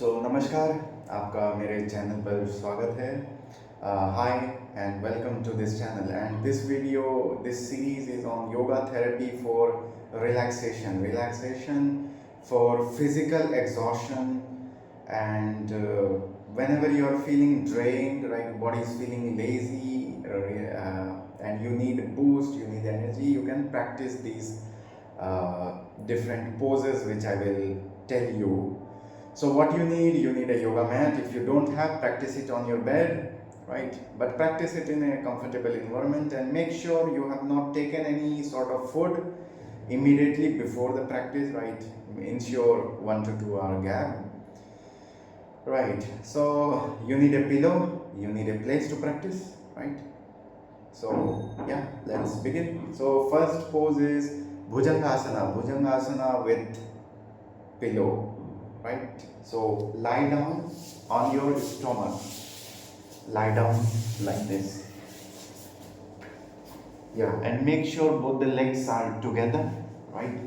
नमस्कार, आपका मेरे चैनल पर स्वागत है. Hi and welcome to this channel, and this series is on yoga therapy for relaxation for physical exhaustion, and whenever you are feeling drained, right, body is feeling lazy, and you need a boost, you need energy, you can practice these different poses which I will tell you. So what you need a yoga mat. If you don't have, practice it on your bed, right? But practice it in a comfortable environment, and make sure you have not taken any sort of food immediately before the practice, right? Ensure 1 to 2 hour gap, right? So you need a pillow, you need a place to practice, right? So yeah, let's begin. So first pose is Bhjangasana with pillow, right? So lie down on your stomach, lie down like this, yeah, and make sure both the legs are together, right?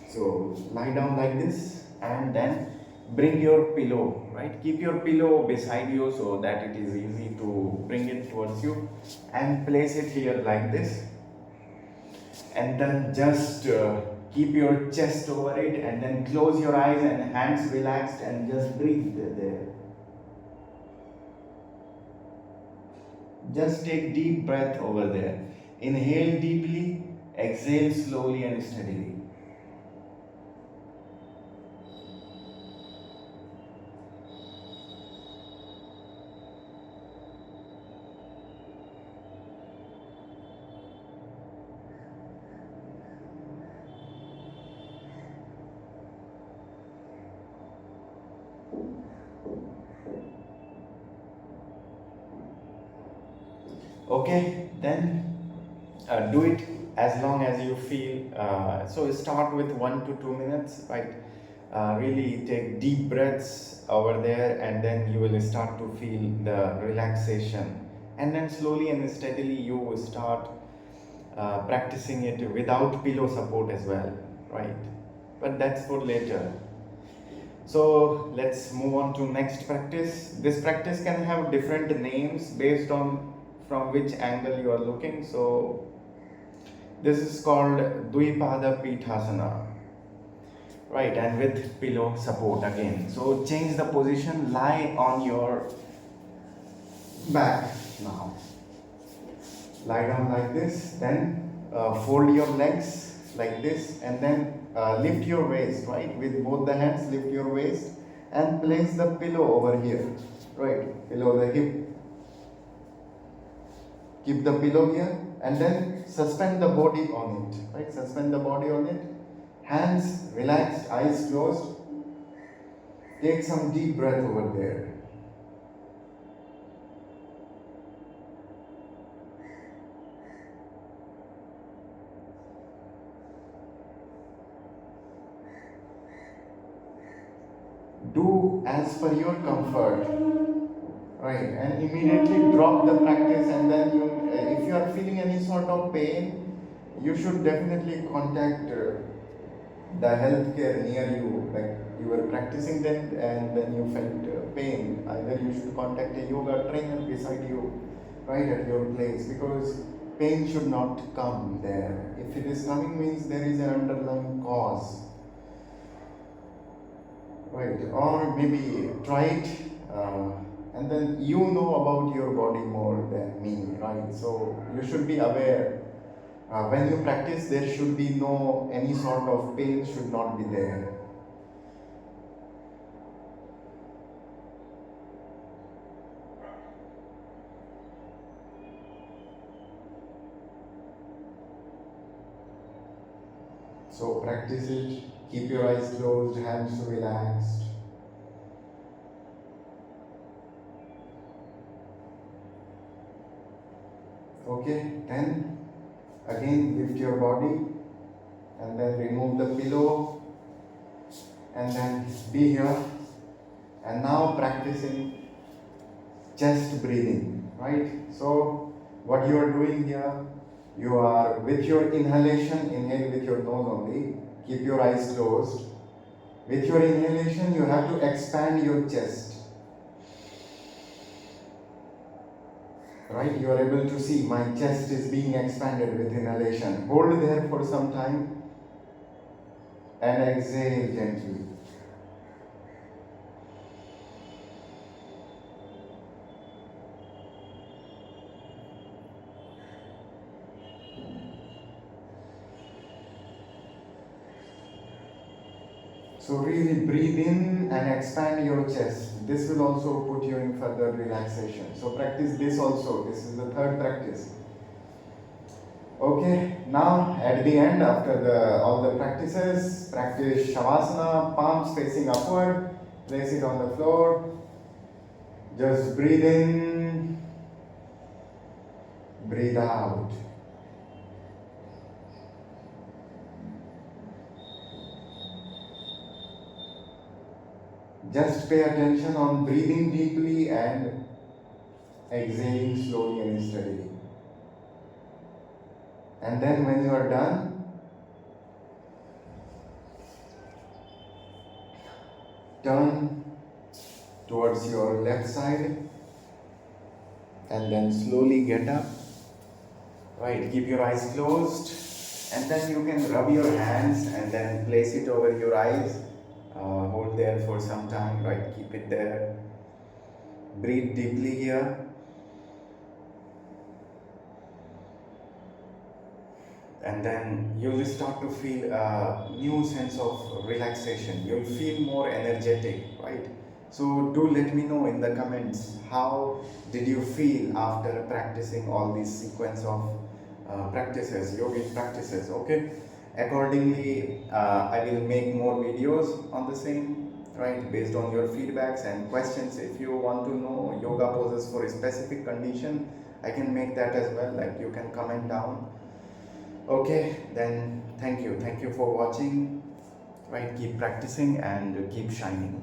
So lie down like this, and then bring your pillow, right? Keep your pillow beside you so that it is easy to bring it towards you, and place it here like this, and then just keep your chest over it, and then close your eyes and hands relaxed, and just breathe there. Just take deep breath over there. Inhale deeply, exhale slowly and steadily. Okay, then do it as long as you feel. So start with 1 to 2 minutes, right? Really take deep breaths over there, and then you will start to feel the relaxation. And then slowly and steadily you will start practicing it without pillow support as well, right? But that's for later. So let's move on to next practice. This practice can have different names based on from which angle you are looking. So this is called Duipad pithasana, right? And with pillow support again. So change the position, lie on your back now. Lie down like this, then fold your legs like this, and then lift your waist, right? With both the hands, lift your waist and place the pillow over here, right? Below the hip. Keep the pillow here, and then suspend the body on it, right? Suspend the body on it. Hands relaxed, eyes closed. Take some deep breath over there. Do as per your comfort, right? And immediately drop the practice, and then if you are feeling any sort of pain, you should definitely contact the healthcare near you. Like you were practicing then, and then you felt pain. Either you should contact a yoga trainer beside you, right, at your place, because pain should not come there. If it is coming, means there is an underlying cause. Right, or maybe try it, and then you know about your body more than me, right? So you should be aware. When you practice, there should be no any sort of pain should not be there. So practice it. Keep your eyes closed, hands relaxed. Okay, then again lift your body, and then remove the pillow, and then be here. And now practicing chest breathing, right? So what you are doing here, you are with your inhalation, inhale with your nose only, keep your eyes closed, With your inhalation, you have to expand your chest. Right? You are able to see my chest is being expanded with inhalation. Hold there for some time and exhale gently. So really breathe in and expand your chest. This will also put you in further relaxation. So practice this also. This is the third practice. Okay, now at the end, after all the practices, practice Shavasana, palms facing upward, place it on the floor. Just breathe in, breathe out. Just pay attention on breathing deeply and exhaling slowly and steadily. And then when you are done, turn towards your left side and then slowly get up. Right, keep your eyes closed and then you can rub your hands and then place it over your eyes. Hold there for some time, right? Keep it there. Breathe deeply here. And then you will start to feel a new sense of relaxation. You'll feel more energetic, right? So do let me know in the comments, how did you feel after practicing all these sequence of practices, yogic practices, okay? Accordingly, I will make more videos on the same, right? Based on your feedbacks and questions. If you want to know yoga poses for a specific condition, I can make that as well, like you can comment down. Okay, then thank you for watching. Right, keep practicing and keep shining.